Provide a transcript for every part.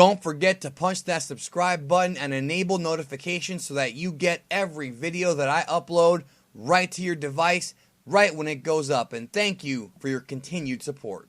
Don't forget to punch that subscribe button and enable notifications so that you get every video that I upload right to your device, right when it goes up. And thank you for your continued support.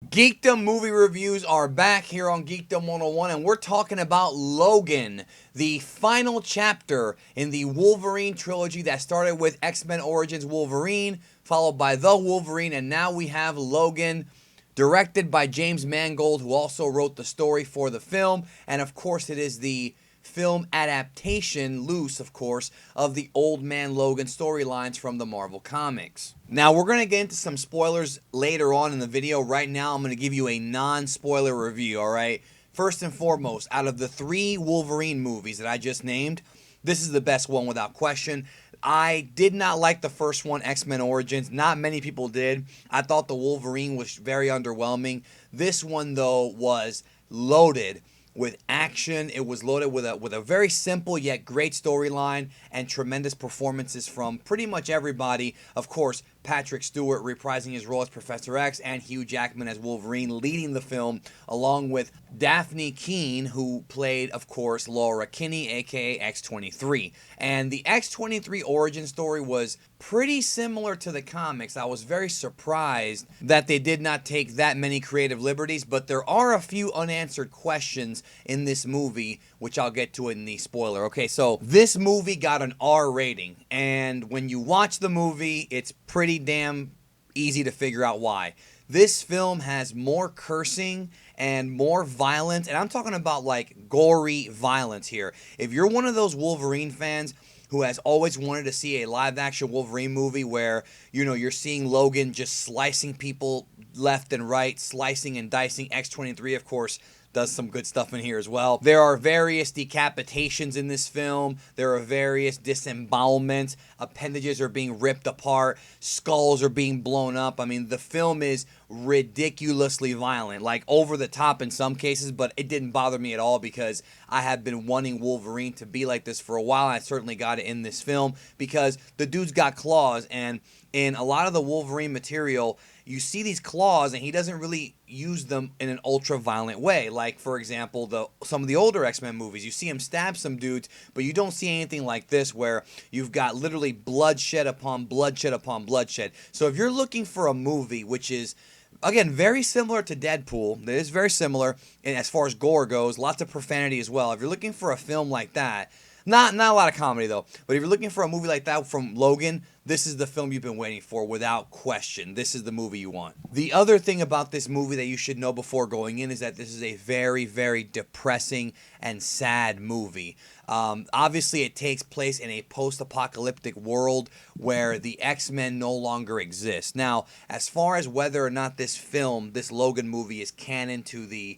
Geekdom movie reviews are back here on Geekdom 101, and we're talking about Logan, the final chapter in the Wolverine trilogy that started with X-Men Origins Wolverine, followed by The Wolverine, and now we have Logan, directed by James Mangold, who also wrote the story for the film, and of course it is the film adaptation, loose of course, of the Old Man Logan storylines from the Marvel Comics. Now we're going to get into some spoilers later on in the video. Right now I'm going to give you a non-spoiler review, alright? First and foremost, out of the 3 Wolverine movies that I just named, this is the best one without question. I did not like the first one, X-Men Origins. Not many people did. I thought the Wolverine was very underwhelming. This one, though, was loaded with action. It was loaded with a very simple yet great storyline and tremendous performances from pretty much everybody. Of course, Patrick Stewart reprising his role as Professor X and Hugh Jackman as Wolverine leading the film, along with Daphne Keane, who played, of course, Laura Kinney, aka X-23. And the X-23 origin story was pretty similar to the comics. I was very surprised that they did not take that many creative liberties, but there are a few unanswered questions in this movie, which I'll get to in the spoiler. Okay, so this movie got an R rating, and when you watch the movie, it's pretty damn easy to figure out why. This film has more cursing and more violence, and I'm talking about like gory violence here. If you're one of those Wolverine fans who has always wanted to see a live-action Wolverine movie where, you know, you're seeing Logan just slicing people left and right, slicing and dicing, X-23, of course, does some good stuff in here as well. There are various decapitations in this film. There are various disembowelments. Appendages are being ripped apart. Skulls are being blown up. I mean, the film is ridiculously violent, like over the top in some cases, but it didn't bother me at all because I have been wanting Wolverine to be like this for a while. I certainly got it in this film because the dude's got claws, and in a lot of the Wolverine material, you see these claws and he doesn't really use them in an ultra violent way. Like, for example, some of the older X-Men movies, you see him stab some dudes, but you don't see anything like this where you've got literally bloodshed upon bloodshed upon bloodshed. So if you're looking for a movie which is, again, very similar to Deadpool, it is very similar, and as far as gore goes, lots of profanity as well. If you're looking for a film like that, not a lot of comedy though, but if you're looking for a movie like that from Logan, this is the film you've been waiting for without question. This is the movie you want. The other thing about this movie that you should know before going in is that this is a very, very depressing and sad movie. Obviously, it takes place in a post-apocalyptic world where the X-Men no longer exist. Now, as far as whether or not this film, this Logan movie, is canon to the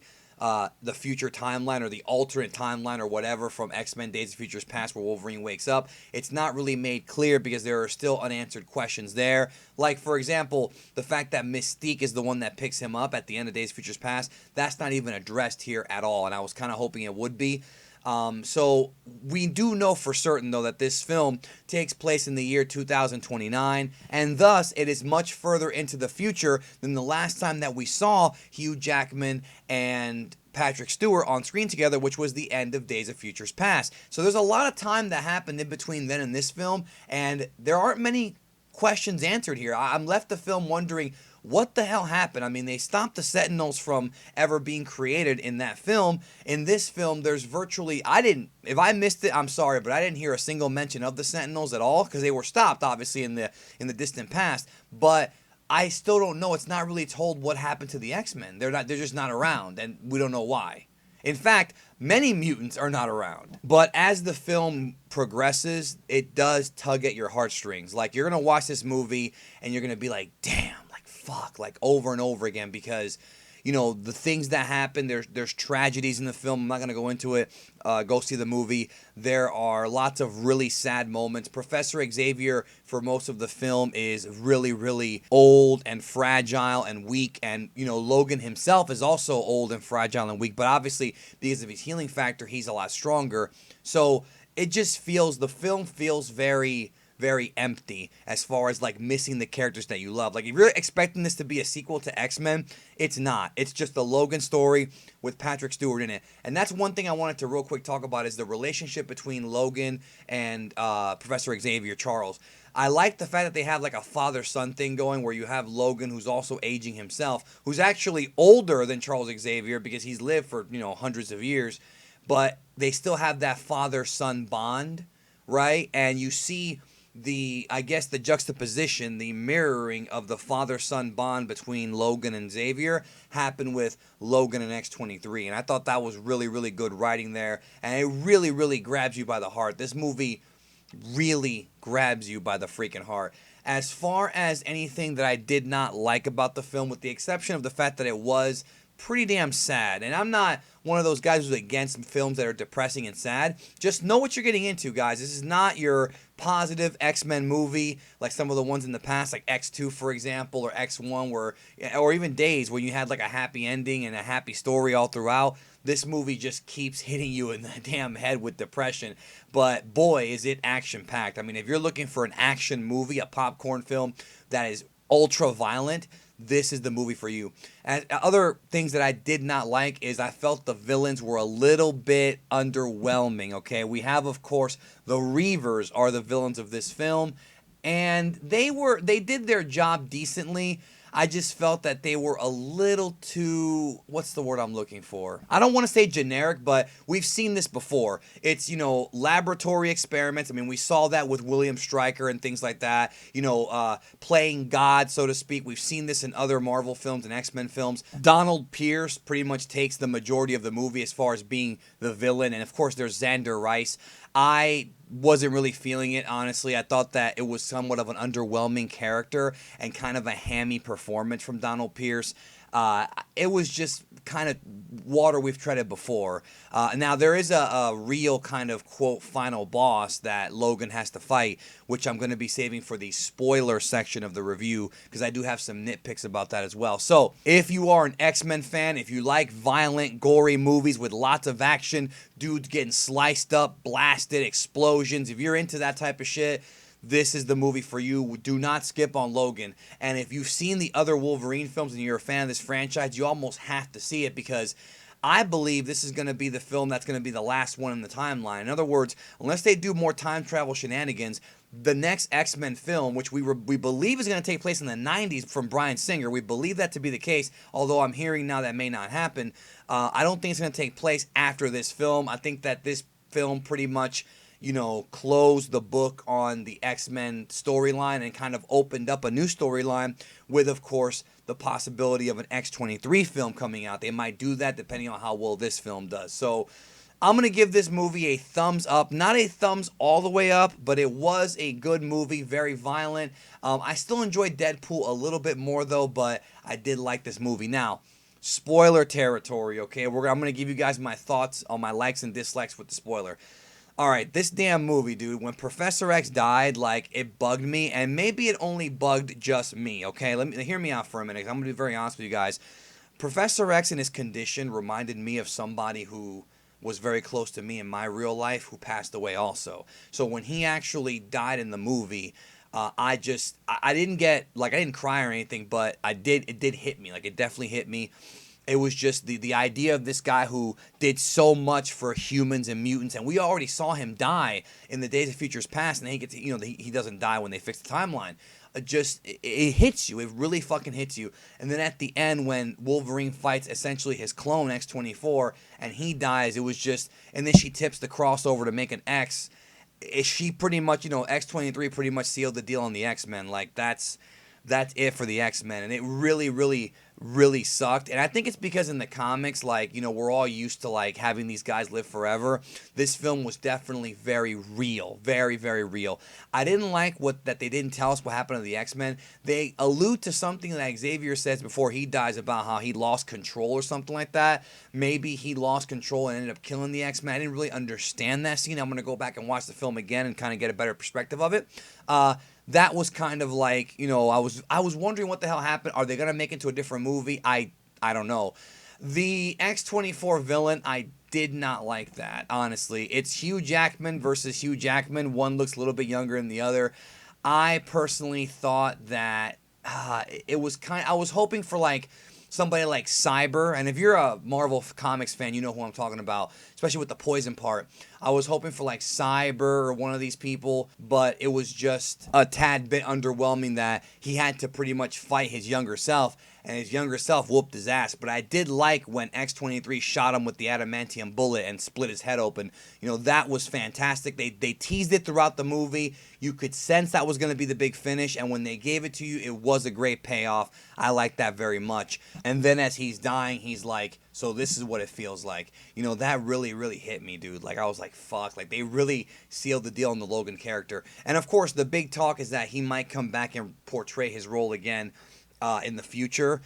future timeline or the alternate timeline or whatever from X-Men Days of Futures Past where Wolverine wakes up, it's not really made clear because there are still unanswered questions there. Like, for example, the fact that Mystique is the one that picks him up at the end of Days of Futures Past, that's not even addressed here at all, and I was kind of hoping it would be. So we do know for certain, though, that this film takes place in the year 2029, and thus it is much further into the future than the last time that we saw Hugh Jackman and Patrick Stewart on screen together, which was the end of Days of Futures Past. So there's a lot of time that happened in between then and this film, and there aren't many questions answered here. I'm left the film wondering, what the hell happened? I mean, they stopped the Sentinels from ever being created in that film. In this film, there's virtually, if I missed it, I'm sorry, but I didn't hear a single mention of the Sentinels at all, because they were stopped, obviously, in the distant past. But I still don't know. It's not really told what happened to the X-Men. They're just not around, and we don't know why. In fact, many mutants are not around. But as the film progresses, it does tug at your heartstrings. Like, you're going to watch this movie, and you're going to be like, damn, like, fuck, like, over and over again, because, you know, the things that happen, there's tragedies in the film. I'm not going to go into it. Go see the movie. There are lots of really sad moments. Professor Xavier, for most of the film, is really, really old and fragile and weak. And, you know, Logan himself is also old and fragile and weak. But obviously, because of his healing factor, he's a lot stronger. So it just feels, the film feels very very empty as far as like missing the characters that you love. Like if you're expecting this to be a sequel to X-Men, it's not. It's just the Logan story with Patrick Stewart in it. And that's one thing I wanted to real quick talk about is the relationship between Logan and Professor Xavier Charles. I like the fact that they have like a father-son thing going where you have Logan, who's also aging himself, who's actually older than Charles Xavier because he's lived for, hundreds of years, but they still have that father-son bond, right? And you see I guess the juxtaposition, the mirroring of the father-son bond between Logan and Xavier happened with Logan and X-23. And I thought that was really, really good writing there. And it really, really grabs you by the heart. This movie really grabs you by the freaking heart. As far as anything that I did not like about the film, with the exception of the fact that it was pretty damn sad. And I'm not one of those guys who's against films that are depressing and sad. Just know what you're getting into, guys. This is not your positive X-Men movie like some of the ones in the past, like X2, for example, or X1, or even Days, where you had like a happy ending and a happy story all throughout. This movie just keeps hitting you in the damn head with depression. But boy, is it action-packed. I mean, if you're looking for an action movie, a popcorn film that is ultra-violent, this is the movie for you. And other things that I did not like is I felt the villains were a little bit underwhelming, okay? We have, of course, the Reavers are the villains of this film, and they did their job decently. I just felt that they were a little too, what's the word I'm looking for? I don't want to say generic, but we've seen this before. It's, laboratory experiments. I mean, we saw that with William Stryker and things like that, playing God, so to speak. We've seen this in other Marvel films and X-Men films. Donald Pierce pretty much takes the majority of the movie as far as being the villain. And of course, there's Xander Rice. I wasn't really feeling it, honestly. I thought that it was somewhat of an underwhelming character and kind of a hammy performance from Donald Pierce. It was just kind of water we've treaded before. Now, there is a real kind of, quote, final boss that Logan has to fight, which I'm going to be saving for the spoiler section of the review, because I do have some nitpicks about that as well. So, if you are an X-Men fan, if you like violent, gory movies with lots of action, dudes getting sliced up, blasted, explosions, if you're into that type of shit, this is the movie for you. Do not skip on Logan. And if you've seen the other Wolverine films and you're a fan of this franchise, you almost have to see it, because I believe this is going to be the film that's going to be the last one in the timeline. In other words, unless they do more time travel shenanigans, the next X-Men film, which we believe is going to take place in the 90s from Bryan Singer, we believe that to be the case, although I'm hearing now that may not happen. I don't think it's going to take place after this film. I think that this film pretty much closed the book on the X-Men storyline and kind of opened up a new storyline with, of course, the possibility of an X-23 film coming out. They might do that depending on how well this film does. So I'm going to give this movie a thumbs up. Not a thumbs all the way up, but it was a good movie, very violent. I still enjoyed Deadpool a little bit more, though, but I did like this movie. Now, spoiler territory, okay? I'm going to give you guys my thoughts on my likes and dislikes with the spoiler. All right, this damn movie, dude, when Professor X died, like, it bugged me, and maybe it only bugged just me, okay? Hear me out for a minute. I'm going to be very honest with you guys. Professor X in his condition reminded me of somebody who was very close to me in my real life who passed away also. So when he actually died in the movie, I didn't cry or anything, but it did hit me. Like, it definitely hit me. It was just the idea of this guy who did so much for humans and mutants, and we already saw him die in the Days of Futures Past, and then he doesn't die when they fix the timeline. It hits you. It really fucking hits you. And then at the end, when Wolverine fights essentially his clone X-24, and he dies, it was just, and then she tips the crossover to make an X. She pretty much, X-23 pretty much sealed the deal on the X-Men. Like, that's it for the X-Men, and it really, really, really sucked. And I think it's because in the comics, like, we're all used to, like, having these guys live forever. This film was definitely very real, very, very real. I didn't like that they didn't tell us what happened to the X-Men. They allude to something that Xavier says before he dies about how he lost control or something like that. Maybe he lost control and ended up killing the X-Men. I didn't really understand that scene. I'm going to go back and watch the film again and kind of get a better perspective of it. That was kind of like, I was wondering what the hell happened. Are they going to make it into a different movie? I don't know. The X-24 villain, I did not like that, honestly. It's Hugh Jackman versus Hugh Jackman. One looks a little bit younger than the other. I personally thought that it was I was hoping for like somebody like Cyber, and if you're a Marvel Comics fan, you know who I'm talking about, especially with the poison part. I was hoping for like Cyber or one of these people, but it was just a tad bit underwhelming that he had to pretty much fight his younger self, and his younger self whooped his ass. But I did like when X-23 shot him with the adamantium bullet and split his head open. You know, that was fantastic. They teased it throughout the movie. You could sense that was going to be the big finish, and when they gave it to you, it was a great payoff. I like that very much. And then as he's dying, he's like, so this is what it feels like. You know, that really, really hit me, dude. Like, I was like, fuck. Like, they really sealed the deal on the Logan character. And, of course, the big talk is that he might come back and portray his role again in the future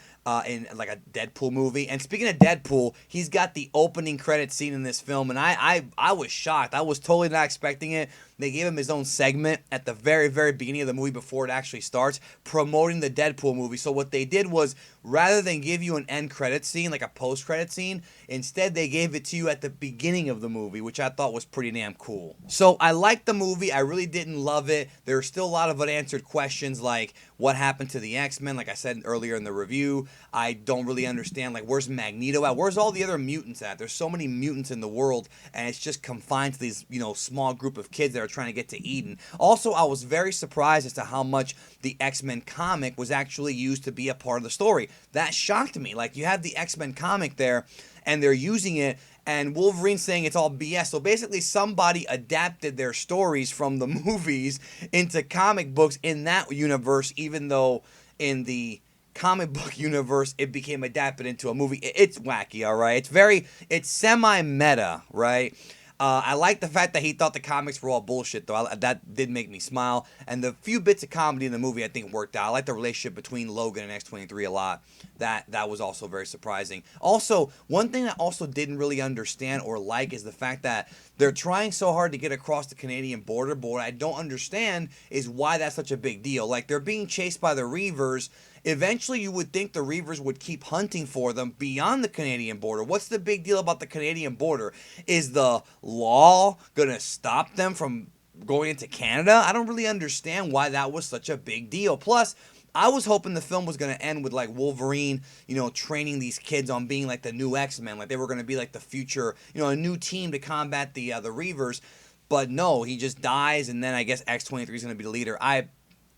in like a Deadpool movie. And speaking of Deadpool, he's got the opening credit scene in this film, and I was shocked. I was totally not expecting it. They gave him his own segment at the very, very beginning of the movie before it actually starts, promoting the Deadpool movie. So what they did was, rather than give you an end credit scene, like a post-credit scene, instead they gave it to you at the beginning of the movie, which I thought was pretty damn cool. So I liked the movie. I really didn't love it. There are still a lot of unanswered questions, like what happened to the X-Men, like I said earlier in the review. I don't really understand, like, where's Magneto at? Where's all the other mutants at? There's so many mutants in the world, and it's just confined to these, you know, small group of kids that are trying to get to Eden. Also, I was very surprised as to how much the X-Men comic was actually used to be a part of the story. That shocked me. Like, you have the X-Men comic there, and they're using it, and Wolverine saying it's all BS. So basically somebody adapted their stories from the movies into comic books in that universe, even though in the comic book universe it became adapted into a movie. It's wacky, all right? It's semi-meta, right? I like the fact that he thought the comics were all bullshit, though. That did make me smile. And the few bits of comedy in the movie I think worked out. I like the relationship between Logan and X-23 a lot. That was also very surprising. Also, one thing I also didn't really understand or like is the fact that they're trying so hard to get across the Canadian border, but what I don't understand is why that's such a big deal. Like, they're being chased by the Reavers. Eventually, you would think the Reavers would keep hunting for them beyond the Canadian border. What's the big deal about the Canadian border? Is the law going to stop them from going into Canada? I don't really understand why that was such a big deal. Plus, I was hoping the film was going to end with, like, Wolverine, you know, training these kids on being, like, the new X-Men. Like, they were going to be, like, the future, you know, a new team to combat the Reavers. But no, he just dies, and then I guess X-23 is going to be the leader.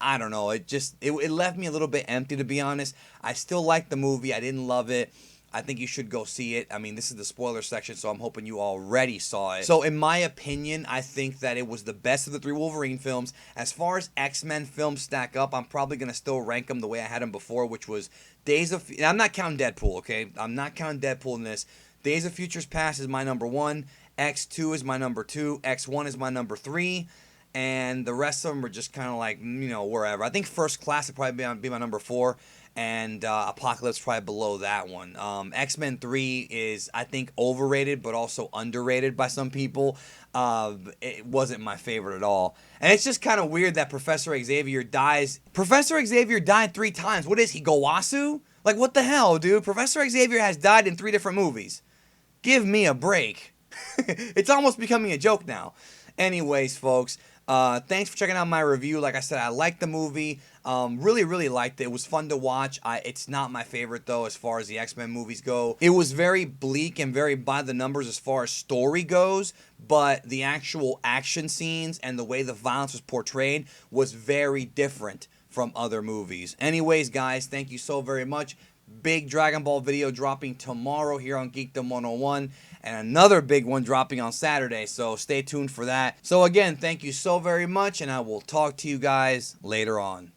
I don't know. It left me a little bit empty, to be honest. I still like the movie. I didn't love it. I think you should go see it. I mean, this is the spoiler section, so I'm hoping you already saw it. So, in my opinion, I think that it was the best of the 3 Wolverine films. As far as X-Men films stack up, I'm probably going to still rank them the way I had them before, which was I'm not counting Deadpool, okay? I'm not counting Deadpool in this. Days of Futures Past is my number 1. X2 is my number 2. X1 is my number 3. And the rest of them are just kind of like, you know, wherever. I think First Class would probably be my number 4, and Apocalypse probably below that one. X-Men 3 is, I think, overrated, but also underrated by some people. It wasn't my favorite at all. And it's just kind of weird that Professor Xavier dies. Professor Xavier died 3 times. What is he, Gowasu? Like, what the hell, dude? Professor Xavier has died in 3 different movies. Give me a break. It's almost becoming a joke now. Anyways, folks, thanks for checking out my review. Like I said, I liked the movie. Really, really liked it. It was fun to watch. It's not my favorite, though, as far as the X-Men movies go. It was very bleak and very by the numbers as far as story goes, but the actual action scenes and the way the violence was portrayed was very different from other movies. Anyways, guys, thank you so very much. Big Dragon Ball video dropping tomorrow here on Geekdom 101, and another big one dropping on Saturday, so stay tuned for that. So again, thank you so very much, and I will talk to you guys later on.